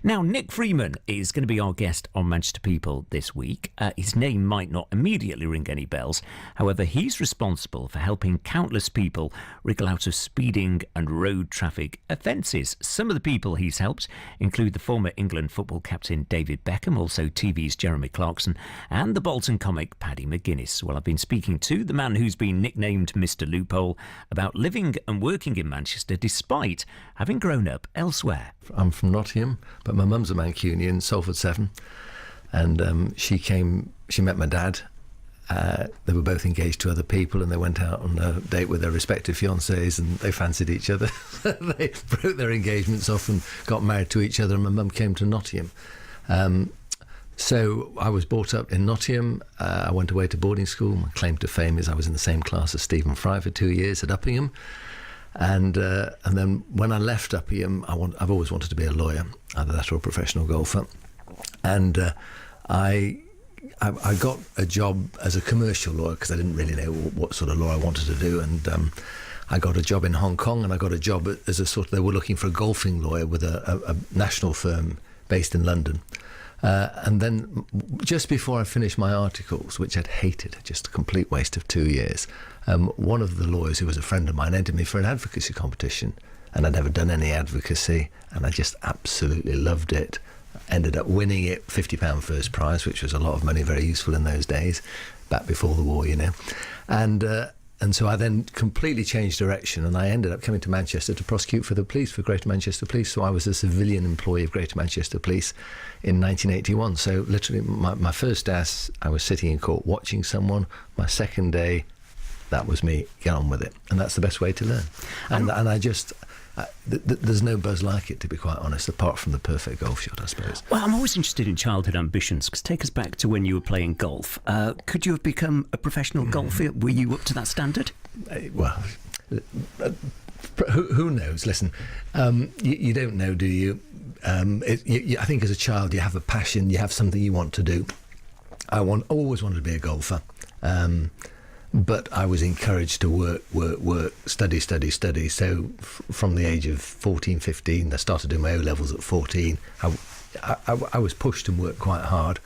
Now, Nick Freeman is going to be our guest on Manchester People this week. His name might not immediately ring any bells. However, he's responsible for helping countless people wriggle out of speeding and road traffic offences. Some of the people he's helped include the former England football captain David Beckham, also TV's Jeremy Clarkson, and the Bolton comic Paddy McGuinness. Well, I've been speaking to the man who's been nicknamed Mr. Loophole about living and working in Manchester despite having grown up elsewhere. I'm from Nottingham, but my mum's a Mancunian, Salford 7, and she met my dad. They were both engaged to other people, and they went out on a date with their respective fiancés, and they fancied each other. They broke their engagements off and got married to each other, and my mum came to Nottingham. So I was brought up in Nottingham. I went away to boarding school. My claim to fame is I was in the same class as Stephen Fry for 2 years at Uppingham. And then when I left Uppingham, I've always wanted to be a lawyer, either that or a professional golfer. And I got a job as a commercial lawyer because I didn't really know what sort of law I wanted to do. And I got a job in Hong Kong, and I got a job as they were looking for a golfing lawyer with a national firm based in London. And then just before I finished my articles, which I'd hated, just a complete waste of 2 years, one of the lawyers who was a friend of mine entered me for an advocacy competition, and I'd never done any advocacy, and I just absolutely loved it. Ended up winning it, £50 first prize, which was a lot of money, very useful in those days, back before the war, you know. And so I then completely changed direction, and I ended up coming to Manchester to prosecute for the police, for Greater Manchester Police. So I was a civilian employee of Greater Manchester Police in 1981. So literally my first day I was sitting in court watching someone. My second day, that was me, get on with it. And that's the best way to learn. And I just... there's no buzz like it, to be quite honest, apart from the perfect golf shot, I suppose. Well, I'm always interested in childhood ambitions, because take us back to when you were playing golf. Could you have become a professional golfer? Were you up to that standard? Well, who knows? Listen, you don't know, do you? I think as a child you have a passion, you have something you want to do. I always wanted to be a golfer. But I was encouraged to work, study. So from the age of 14, 15, I started doing my O-levels at 14. I was pushed and worked quite hard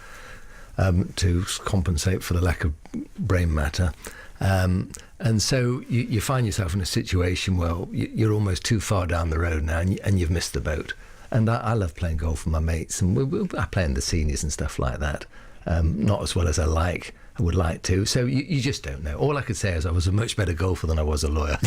to compensate for the lack of brain matter. And so you find yourself in a situation where you're almost too far down the road now, and you've missed the boat. And I love playing golf with my mates, and I play in the seniors and stuff like that. Not as well as I would like to. So you just don't know. All I could say is I was a much better golfer than I was a lawyer.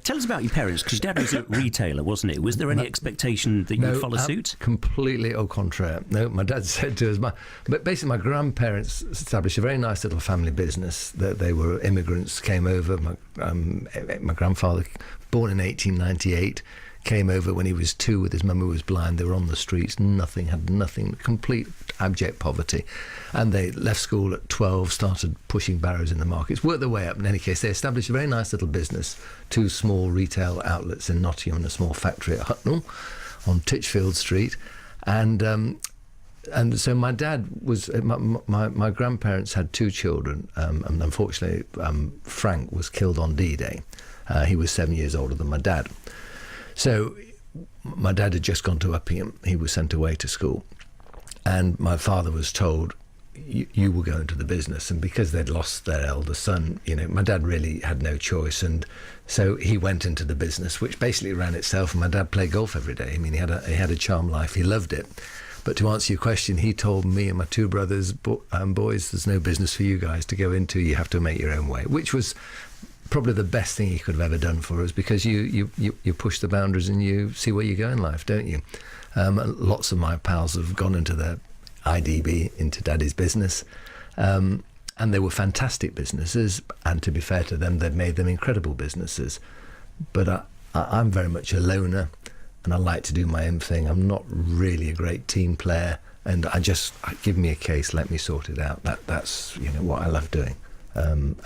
Tell us about your parents, because your dad was a retailer, wasn't it? Was there any expectation that you'd follow suit? Completely au contraire. No, my dad said to us, but basically my grandparents established a very nice little family business. They were immigrants, came over. My grandfather, born in 1898, came over when he was 2 with his mum who was blind. They were on the streets, had nothing, complete abject poverty. And they left school at 12, started pushing barrows in the markets, worked their way up. In any case, they established a very nice little business, 2 small retail outlets in Nottingham and a small factory at Hucknall on Titchfield Street. And so my dad was, my grandparents had 2 children, and unfortunately Frank was killed on D-Day. He was 7 years older than my dad. So my dad had just gone to Uppingham. He was sent away to school. And my father was told, you will go into the business. And because they'd lost their eldest son, my dad really had no choice. And so he went into the business, which basically ran itself. And my dad played golf every day. I mean, he had a charmed life. He loved it. But to answer your question, he told me and my 2 brothers, boys, there's no business for you guys to go into. You have to make your own way, which was probably the best thing he could have ever done for us, because you push the boundaries and you see where you go in life, don't you? Lots of my pals have gone into their IDB, into Daddy's business, and they were fantastic businesses, and to be fair to them, they've made them incredible businesses. But I'm very much a loner, and I like to do my own thing. I'm not really a great team player, and give me a case, let me sort it out. That's what I love doing. And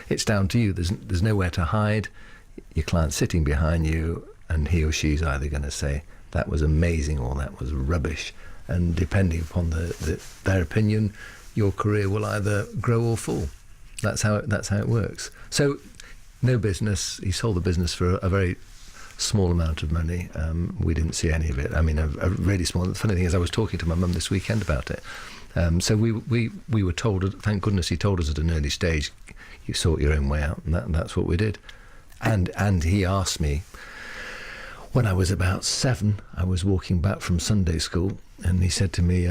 it's down to you. There's nowhere to hide. Your client's sitting behind you, and he or she's either going to say that was amazing or that was rubbish, and depending upon their opinion, your career will either grow or fall. That's how it works. So no business. He sold the business for a very small amount of money. We didn't see any of it. I mean, a really small. The funny thing is, I was talking to my mum this weekend about it. So we were told. Thank goodness he told us at an early stage, you sort your own way out, and that's what we did. And he asked me when I was about 7. I was walking back from Sunday school, and he said to me,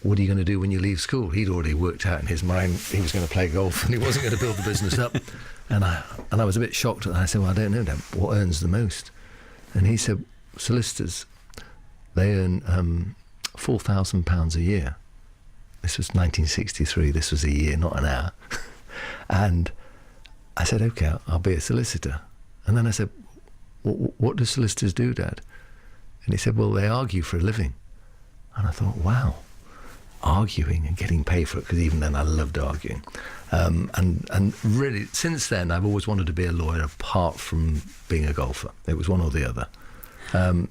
what are you going to do when you leave school? He'd already worked out in his mind he was going to play golf and he wasn't going to build the business up. And I was a bit shocked. I said, well, I don't know, Dad, what earns the most? And he said, solicitors, they earn £4,000 a year. This was 1963. This was a year, not an hour. And I said, okay, I'll be a solicitor. And then I said, what do solicitors do, Dad? And he said, well, they argue for a living. And I thought, wow. Arguing and getting paid for it, because even then I loved arguing, and really since then I've always wanted to be a lawyer apart from being a golfer. It was one or the other.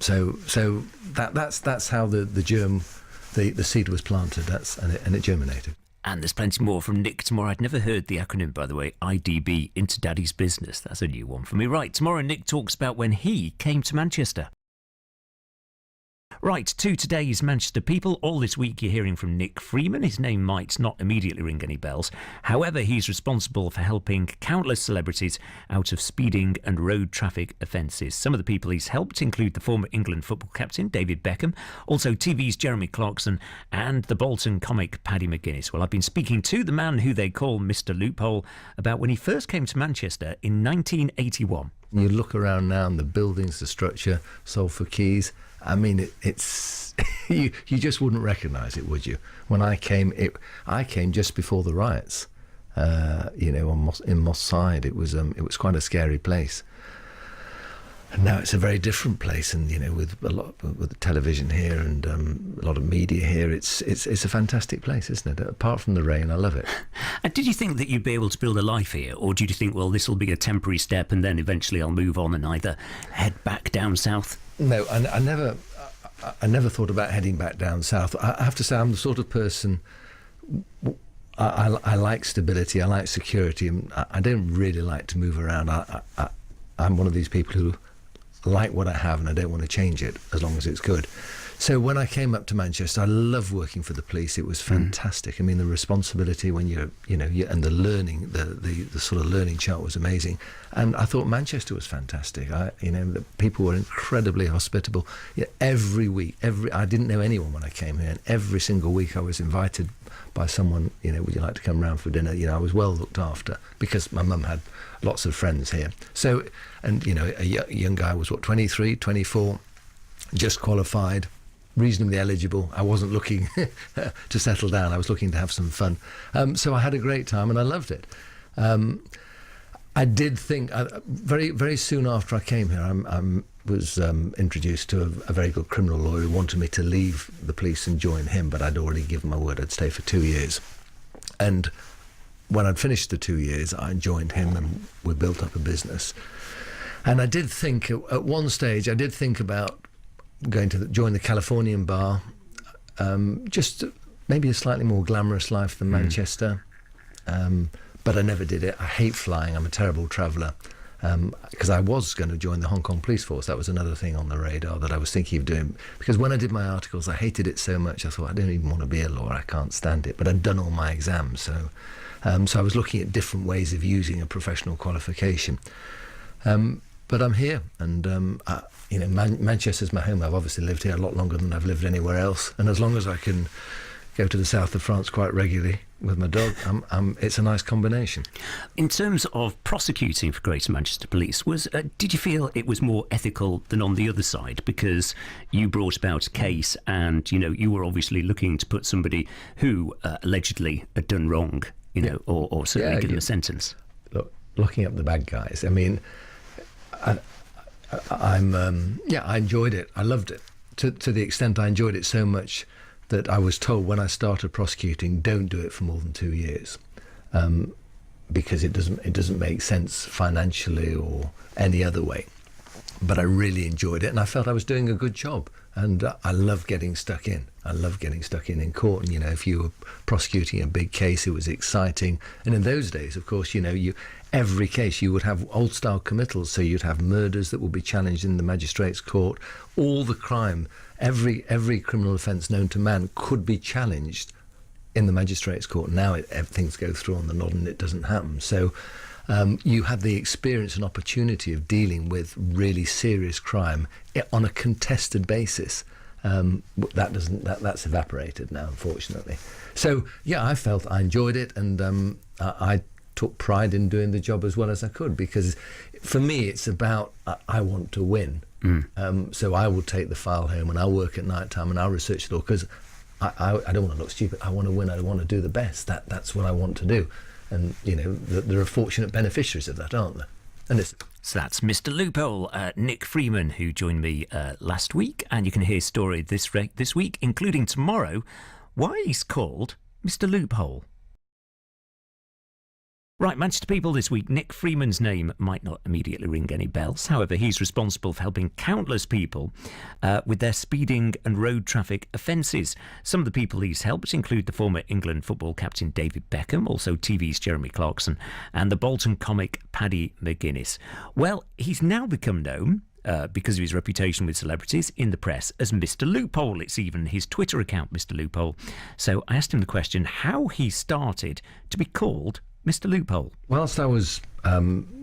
So that's how the seed was planted. And it germinated. And there's plenty more from Nick tomorrow. I'd never heard the acronym, by the way, IDB, Into Daddy's Business. That's a new one for me. Right, tomorrow Nick talks about when he came to Manchester. Right, to today's Manchester people. All this week you're hearing from Nick Freeman. His name might not immediately ring any bells. However, he's responsible for helping countless celebrities out of speeding and road traffic offences. Some of the people he's helped include the former England football captain David Beckham, also TV's Jeremy Clarkson, and the Bolton comic Paddy McGuinness. Well, I've been speaking to the man who they call Mr. Loophole about when he first came to Manchester in 1981. You look around now and the buildings, the structure, sold for keys. I mean, it's you just wouldn't recognise it, would you? When I came just before the riots. In Moss Side, it was quite a scary place. And now it's a very different place, and with the television here and a lot of media here, it's a fantastic place, isn't it? Apart from the rain, I love it. And did you think that you'd be able to build a life here, or did you think, well, this will be a temporary step, and then eventually I'll move on and either head back down south? No, I never thought about heading back down south. I have to say, I'm the sort of person. I like stability. I like security. And I don't really like to move around. I'm one of these people who like what I have, and I don't want to change it as long as it's good. So when I came up to Manchester, I loved working for the police. It was fantastic. I mean, the responsibility when and the learning, the sort of learning chart was amazing. And I thought Manchester was fantastic. The people were incredibly hospitable. Every week, I didn't know anyone when I came here, and every single week I was invited by someone. Would you like to come round for dinner? I was well looked after because my mum had lots of friends here. So, and a young guy was 23, 24, just qualified, reasonably eligible. I wasn't looking to settle down. I was looking to have some fun. So I had a great time and I loved it. I did think very, very soon after I came here, I was introduced to a very good criminal lawyer who wanted me to leave the police and join him, but I'd already given my word I'd stay for 2 years. And when I'd finished the 2 years, I joined him and we built up a business. And I did think, at one stage, about going to join the Californian bar, just maybe a slightly more glamorous life than Manchester, but I never did it. I hate flying. I'm a terrible traveller, because I was going to join the Hong Kong police force. That was another thing on the radar that I was thinking of doing, because when I did my articles, I hated it so much. I thought, I don't even want to be a lawyer. I can't stand it. But I'd done all my exams, so I was looking at different ways of using a professional qualification. But I'm here, and Manchester's my home. I've obviously lived here a lot longer than I've lived anywhere else, and as long as I can go to the south of France quite regularly with my dog, it's a nice combination. In terms of prosecuting for Greater Manchester Police, did you feel it was more ethical than on the other side, because you brought about a case and you were obviously looking to put somebody who allegedly had done wrong, or certainly given a sentence? Look, looking up the bad guys. I mean, I enjoyed it. I loved it to the extent I enjoyed it so much that I was told when I started prosecuting, don't do it for more than 2 years, because it doesn't make sense financially or any other way. but I really enjoyed it, and I felt I was doing a good job. And I love getting stuck in. I love getting stuck in court. And, if you were prosecuting a big case, it was exciting. And in those days, of course, every case you would have old-style committals. So you'd have murders that would be challenged in the magistrate's court. All the crime, every criminal offence known to man could be challenged in the magistrate's court. Now things go through on the nod and it doesn't happen. So you have the experience and opportunity of dealing with really serious crime on a contested basis. That's evaporated now, unfortunately. So yeah, I felt I enjoyed it, and I took pride in doing the job as well as I could, because for me it's about I want to win. So I will take the file home and I'll work at night time and I'll research it all, because I don't want to look stupid. I want to win. I want to do the best. That's what I want to do. And, there are fortunate beneficiaries of that, aren't there? So that's Mr. Loophole, Nick Freeman, who joined me last week. And you can hear his story this week, including tomorrow, why he's called Mr. Loophole. Right, Manchester people this week. Nick Freeman's name might not immediately ring any bells. However, he's responsible for helping countless people with their speeding and road traffic offences. Some of the people he's helped include the former England football captain David Beckham, also TV's Jeremy Clarkson, and the Bolton comic Paddy McGuinness. Well, he's now become known, because of his reputation with celebrities in the press, as Mr. Loophole. It's even his Twitter account, Mr. Loophole. So I asked him the question how he started to be called Mr. Loophole. Whilst I was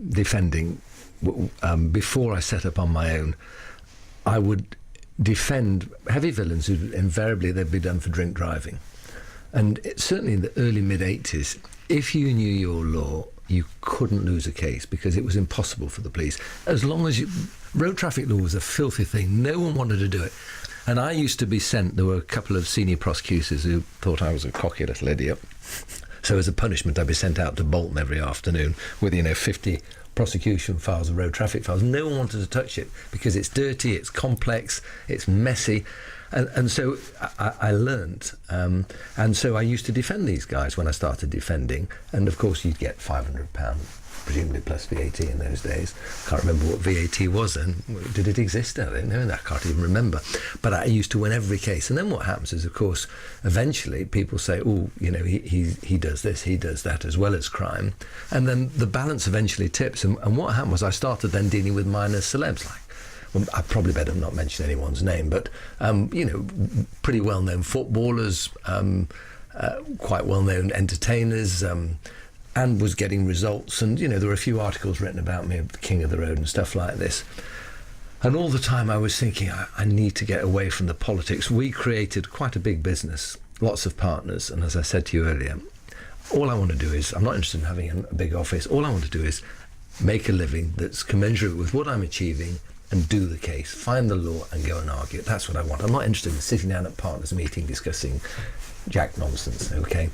defending, before I set up on my own, I would defend heavy villains who invariably they'd be done for drink driving. And certainly in the early mid-80s, if you knew your law, you couldn't lose a case, because it was impossible for the police. As long as road traffic law was a filthy thing, no one wanted to do it. And I used to be sent, there were a couple of senior prosecutors who thought I was a cocky little idiot. So as a punishment, I'd be sent out to Bolton every afternoon with, 50 prosecution files and road traffic files. No one wanted to touch it because it's dirty, it's complex, it's messy. And so I learnt. And so I used to defend these guys when I started defending. And of course, you'd get £500, presumably plus VAT in those days. Can't remember what VAT was then. Did it exist? I don't know. I can't even remember. But I used to win every case. And then what happens is, of course, eventually people say, he does this, he does that, as well as crime. And then the balance eventually tips. And what happened was I started then dealing with minor celebs, I probably better not mention anyone's name, but, pretty well-known footballers, quite well-known entertainers, and was getting results. And, there were a few articles written about me, the king of the road and stuff like this. And all the time I was thinking, I need to get away from the politics. We created quite a big business, lots of partners. And as I said to you earlier, all I want to do is, I'm not interested in having a big office. All I want to do is make a living that's commensurate with what I'm achieving, and do the case, find the law and go and argue. That's what I want. I'm not interested in sitting down at partners meeting discussing jack nonsense, okay?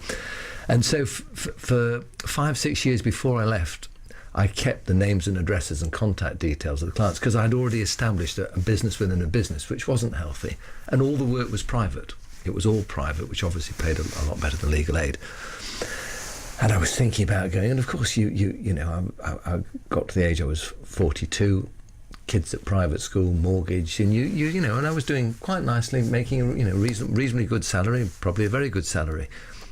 And so for 5-6 years before I left, I kept the names and addresses and contact details of the clients, because I'd already established a business within a business, which wasn't healthy. And all the work was private. It was all private, which obviously paid a lot better than legal aid. And I was thinking about going, and of course, I got to the age I was 42, kids at private school, mortgage, and and I was doing quite nicely, making a reasonably good salary, probably a very good salary,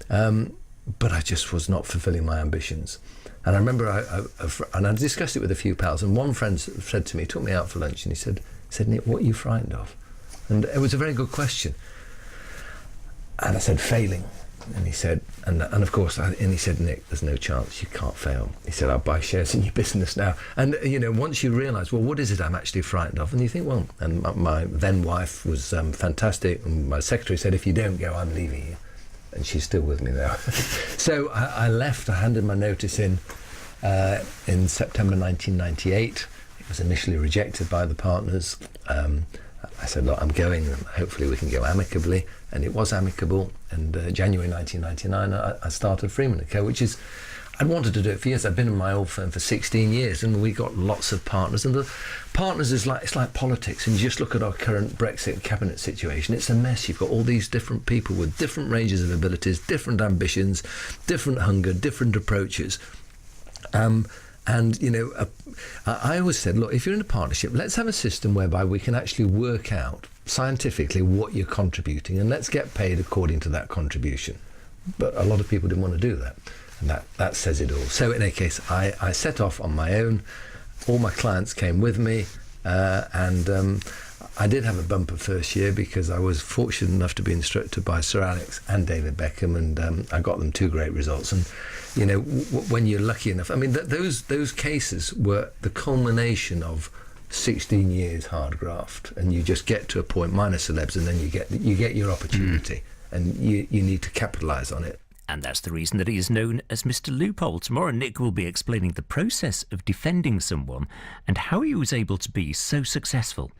but I just was not fulfilling my ambitions. And I remember I discussed it with a few pals, and one friend said to me, took me out for lunch, and he said, Nick, what are you frightened of? And it was a very good question. And I said, failing. And he said, and of course, he said, Nick, there's no chance, you can't fail. He said, I'll buy shares in your business now. And, once you realise, well, what is it I'm actually frightened of? And you think, well, and my then wife was fantastic. And my secretary said, if you don't go, I'm leaving you. And she's still with me now. So I left, I handed my notice in September 1998. It was initially rejected by the partners. I said, look, I'm going, and hopefully we can go amicably. And it was amicable. And January 1999, I started Freeman & Co., which is, I'd wanted to do it for years. I've been in my old firm for 16 years, and we got lots of partners. And the partners it's like politics. And you just look at our current Brexit cabinet situation. It's a mess. You've got all these different people with different ranges of abilities, different ambitions, different hunger, different approaches. And, I always said, look, if you're in a partnership, let's have a system whereby we can actually work out scientifically what you're contributing, and let's get paid according to that contribution. But a lot of people didn't want to do that. And that says it all. So in any case, I set off on my own. All my clients came with me, and I did have a bumper first year because I was fortunate enough to be instructed by Sir Alex and David Beckham, and I got them 2 great results. And when you're lucky enough, I mean, those cases were the culmination of 16 years hard graft, and you just get to a point, minor celebs, and then you get your opportunity, and you need to capitalise on it. And that's the reason that he is known as Mr. Loophole. Tomorrow, Nick will be explaining the process of defending someone and how he was able to be so successful.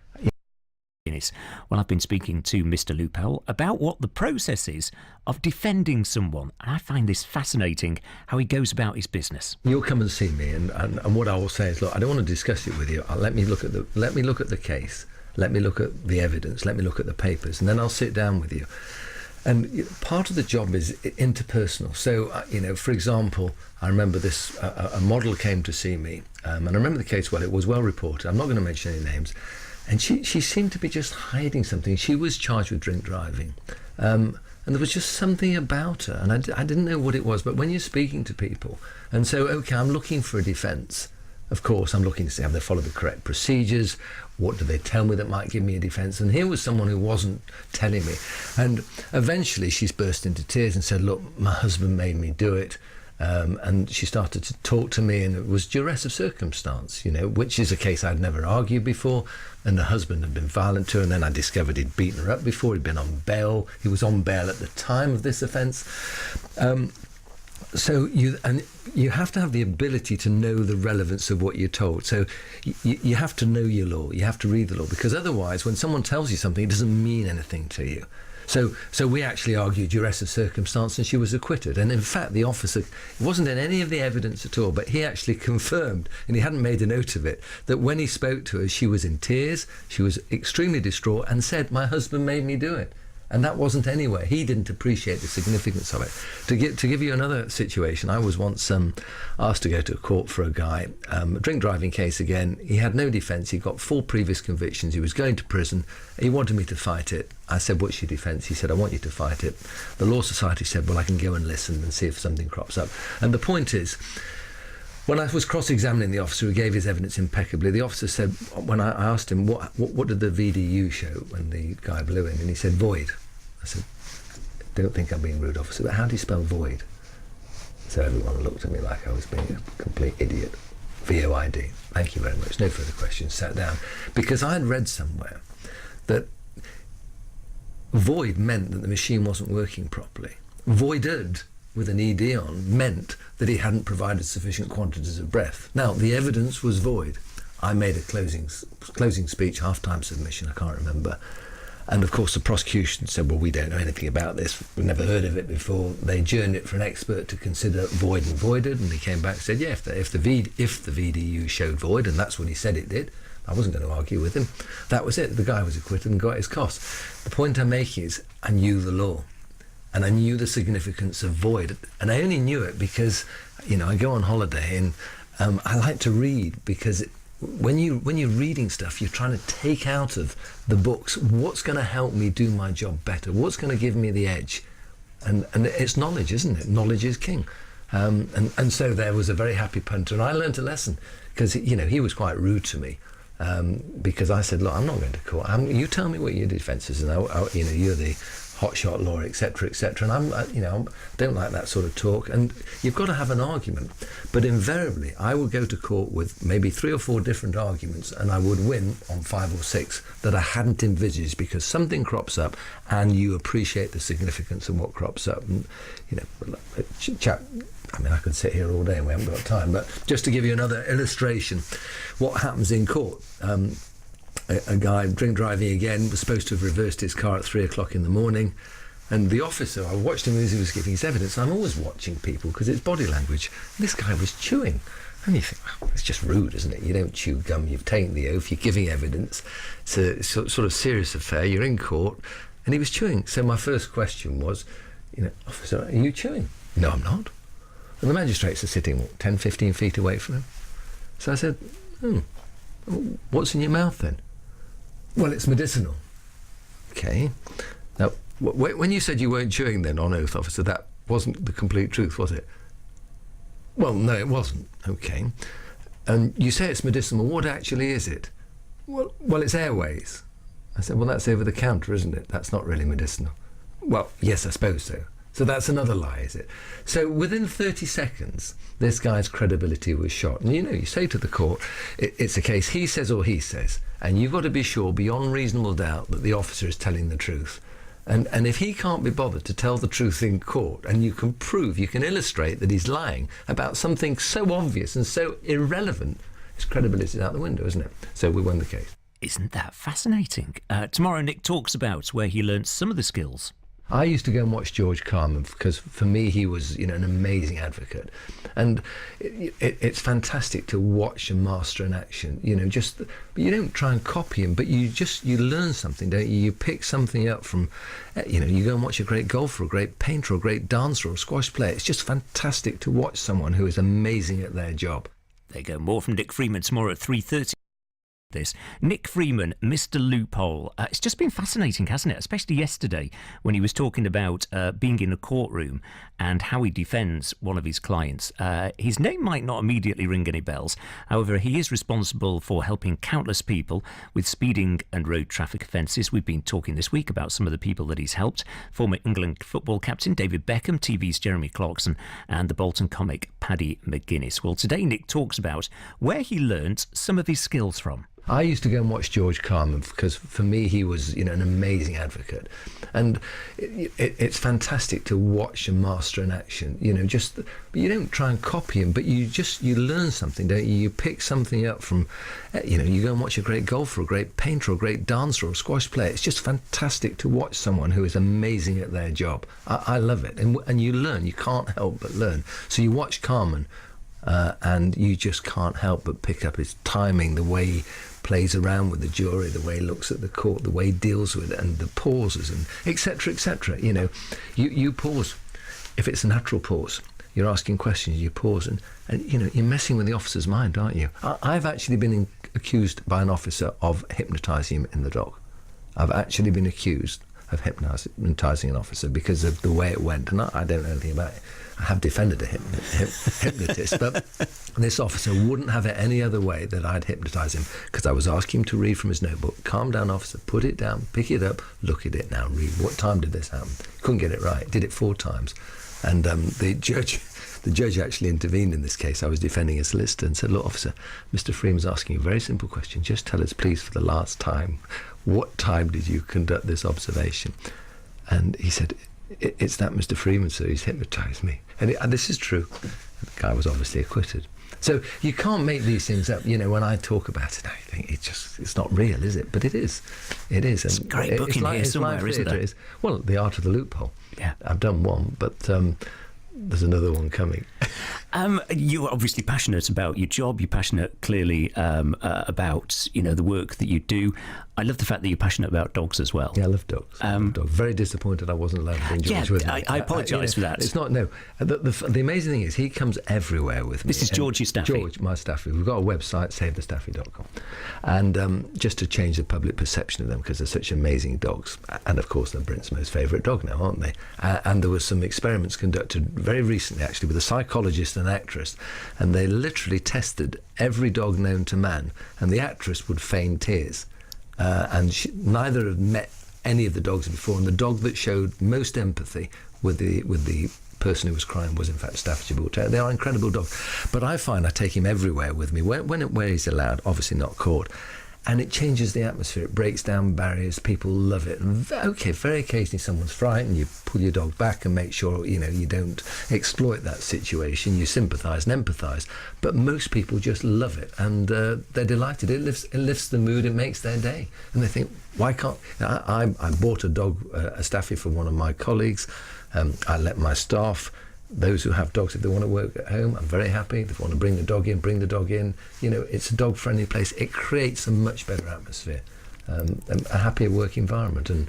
Well, I've been speaking to Mr. Loophole about what the process is of defending someone, and I find this fascinating, how he goes about his business. You'll come and see me, and what I will say is, look, I don't want to discuss it with you. Let me look at the case, let me look at the evidence, let me look at the papers, and then I'll sit down with you. And part of the job is interpersonal. So, for example, I remember this, a model came to see me, and I remember the case well. It was well reported. I'm not going to mention any names. And she seemed to be just hiding something. She was charged with drink driving. And there was just something about her. And I didn't know what it was. But when you're speaking to people, and so, okay, I'm looking for a defence. Of course, I'm looking to see have they followed the correct procedures. What do they tell me that might give me a defence? And here was someone who wasn't telling me. And eventually she's burst into tears and said, look, my husband made me do it. And she started to talk to me, and it was duress of circumstance, which is a case I'd never argued before. And the husband had been violent to her, and then I discovered he'd beaten her up before. He'd been on bail. He was on bail at the time of this offence. So you have to have the ability to know the relevance of what you're told. So you have to know your law. You have to read the law, because otherwise, when someone tells you something, it doesn't mean anything to you. So we actually argued duress of circumstance, and she was acquitted. And in fact, the officer, it wasn't in any of the evidence at all, but he actually confirmed, and he hadn't made a note of it, that when he spoke to her, she was in tears, she was extremely distraught, and said, my husband made me do it. And that wasn't anywhere. He didn't appreciate the significance of it. To give you another situation, I was once asked to go to court for a guy, a drink driving case again. He had no defence. He got 4 previous convictions. He was going to prison. He wanted me to fight it. I said, what's your defence? He said, I want you to fight it. The Law Society said, well, I can go and listen and see if something crops up. And the point is, when I was cross-examining the officer who gave his evidence impeccably, the officer said, when I asked him, what did the VDU show when the guy blew in? And he said, void. I said, don't think I'm being rude, officer, but how do you spell void? So everyone looked at me like I was being a complete idiot. VOID. Thank you very much. No further questions. Sat down. Because I had read somewhere that void meant that the machine wasn't working properly. Voided, with an ED on, meant that he hadn't provided sufficient quantities of breath. Now, the evidence was void. I made a closing speech, half-time submission, I can't remember. And of course the prosecution said, well, we don't know anything about this, we've never heard of it before. They adjourned it for an expert to consider void and voided, and he came back and said, yeah, if the VDU showed void, and that's what he said it did, I wasn't going to argue with him. That was it. The guy was acquitted and got his costs. The point I'm making is I knew the law. And I knew the significance of void. And I only knew it because, I go on holiday and I like to read, because when you're reading stuff, you're trying to take out of the books what's going to help me do my job better, what's going to give me the edge. And it's knowledge, isn't it? Knowledge is king. And so there was a very happy punter, and I learnt a lesson, because, he was quite rude to me. Because I said, look, I'm not going to court. You tell me what your defence is, and you're the hotshot law, etc., etc. And I don't like that sort of talk. And you've got to have an argument. But invariably, I would go to court with maybe 3 or 4 different arguments, and I would win on 5 or 6 that I hadn't envisaged, because something crops up, and you appreciate the significance of what crops up. And chap. I could sit here all day and we haven't got time, but just to give you another illustration, what happens in court. A guy drink driving again was supposed to have reversed his car at 3 o'clock in the morning, and the officer, I watched him as he was giving his evidence, and I'm always watching people because it's body language. This guy was chewing, and you think, well, it's just rude, isn't it? You don't chew gum, you've taken the oath, you're giving evidence, it's a sort of serious affair, you're in court, and he was chewing. So my first question was, officer, are you chewing? No, I'm not. And the magistrates are sitting, 10, 15 feet away from him. So I said, what's in your mouth then? Well, it's medicinal. Okay. Now, when you said you weren't chewing then on oath, officer, that wasn't the complete truth, was it? Well, no, it wasn't. Okay. And you say it's medicinal. What actually is it? Well, it's airways. I said, well, that's over the counter, isn't it? That's not really medicinal. Well, yes, I suppose so. So that's another lie, is it? So within 30 seconds, this guy's credibility was shot. And you say to the court, it's a case he says or he says, and you've got to be sure beyond reasonable doubt that the officer is telling the truth. And if he can't be bothered to tell the truth in court, and you can illustrate that he's lying about something so obvious and so irrelevant, his credibility is out the window, isn't it? So we won the case. Isn't that fascinating? Tomorrow, Nick talks about where he learnt some of the skills. I used to go and watch George Carman because for me he was an amazing advocate, and it's fantastic to watch a master in action. You don't try and copy him, but you learn something, don't you? You pick something up from, you go and watch a great golfer, a great painter, a great dancer, or a squash player. It's just fantastic to watch someone who is amazing at their job. There you go. More from Nick Freeman tomorrow at 3:30. Nick Freeman, Mr. Loophole. It's just been fascinating, hasn't it? Especially yesterday when he was talking about being in a courtroom and how he defends one of his clients. His name might not immediately ring any bells. However, he is responsible for helping countless people with speeding and road traffic offences. We've been talking this week about some of the people that he's helped. Former England football captain David Beckham, TV's Jeremy Clarkson, and the Bolton comic Paddy McGuinness. Well, today Nick talks about where he learnt some of his skills from. I used to go and watch George Carman because for me he was an amazing advocate, and it's fantastic to watch a master in action. You don't try and copy him, but you learn something, don't you? You pick something up from, you go and watch a great golfer, a great painter, a great dancer, or a squash player. It's just fantastic to watch someone who is amazing at their job. I love it, and you learn. You can't help but learn. So you watch Carman, and you just can't help but pick up his timing, the way he plays around with the jury, the way he looks at the court, the way he deals with it, and the pauses, and etc., etc. You pause. If it's a natural pause, you're asking questions, you pause, and you're messing with the officer's mind, aren't you? I've actually been accused by an officer of hypnotising him in the dock. I've actually been accused of hypnotising an officer because of the way it went, and I don't know anything about it. I have defended a hypnotist, but this officer wouldn't have it any other way that I'd hypnotise him, because I was asking him to read from his notebook. Calm down, officer, put it down, pick it up, look at it now, read. What time did this happen? Couldn't get it right, did it 4 times. And the judge actually intervened in this case. I was defending a solicitor and said, look, officer, Mr. Freeman's asking you a very simple question. Just tell us, please, for the last time, what time did you conduct this observation? And he said, it's that Mr. Freeman, sir, he's hypnotised me. And this is true. The guy was obviously acquitted. So you can't make these things up. When I talk about it, I think it's not real, is it? But it is. It is. It's a great book in here somewhere, isn't there? Well, The Art of the Loophole. Yeah. I've done one, but there's another one coming. You're obviously passionate about your job. You're passionate, clearly, about the work that you do. I love the fact that you're passionate about dogs as well. Yeah, I love dogs. Very disappointed I wasn't allowed to bring George with me. I apologise for that. It's not, no. The amazing thing is he comes everywhere with me. This is George, your staffy. George, my staffy. We've got a website, savethestaffy.com. And just to change the public perception of them, because they're such amazing dogs. And of course, they're Britain's most favourite dog now, aren't they? And there was some experiments conducted very recently, actually, with a psychologist and an actress. And they literally tested every dog known to man. And the actress would feign tears. And neither had met any of the dogs before, and the dog that showed most empathy with the person who was crying was in fact Staffordshire Bull Terrier. They are incredible dogs, but I find I take him everywhere with me where he's allowed, obviously not caught, and it changes the atmosphere. It breaks down barriers. People love it. And very occasionally someone's frightened. You pull your dog back and make sure you don't exploit that situation. You sympathise and empathise. But most people just love it, and they're delighted. It lifts the mood. It makes their day, and they think, why can't I bought a dog, a staffy, from one of my colleagues. I let my staff, those who have dogs, if they want to work at home, I'm very happy. If they want to bring the dog in, bring the dog in. It's a dog-friendly place. It creates a much better atmosphere, a happier work environment. And,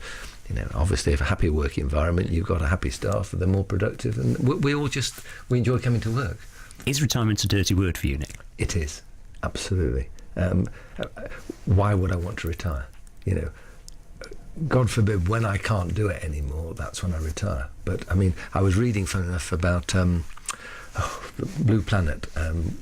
obviously, if a happy work environment, you've got a happy staff, they're more productive. And we enjoy coming to work. Is retirement a dirty word for you, Nick? It is. absolutely. Why would I want to retire? You know, God forbid, when I can't do it anymore, that's when I retire. But I mean, I was reading, funny enough, about Blue Planet.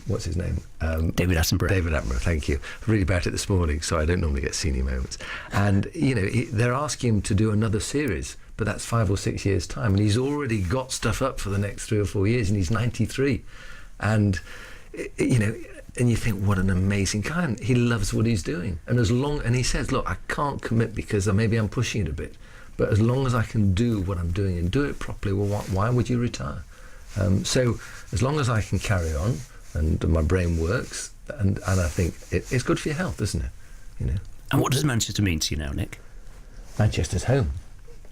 What's his name? David Attenborough. David Attenborough, thank you. I read about it this morning, so I don't normally get senior moments. And, you know, they're asking him to do another series, but that's 5 or 6 years' time. And he's already got stuff up for the next 3 or 4 years, and he's 93. And, you know, and you think, what an amazing guy. And he loves what he's doing. And he says, look, I can't commit because maybe I'm pushing it a bit. But as long as I can do what I'm doing and do it properly, well, why would you retire? So as long as I can carry on and my brain works, and I think it's good for your health, isn't it? You know. And what does Manchester mean to you now, Nick? Manchester's home.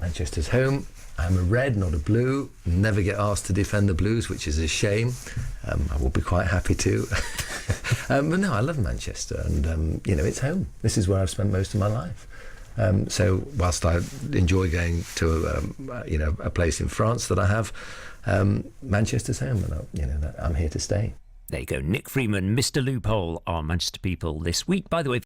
Manchester's home. I'm a red, not a blue. Never get asked to defend the Blues, which is a shame. I will be quite happy to. But no, I love Manchester, and you know, it's home. This is where I've spent most of my life. So whilst I enjoy going to you know, a place in France that I have, Manchester's home, and you know, I'm here to stay. There you go, Nick Freeman, Mr. Loophole, our Manchester people this week. By the way,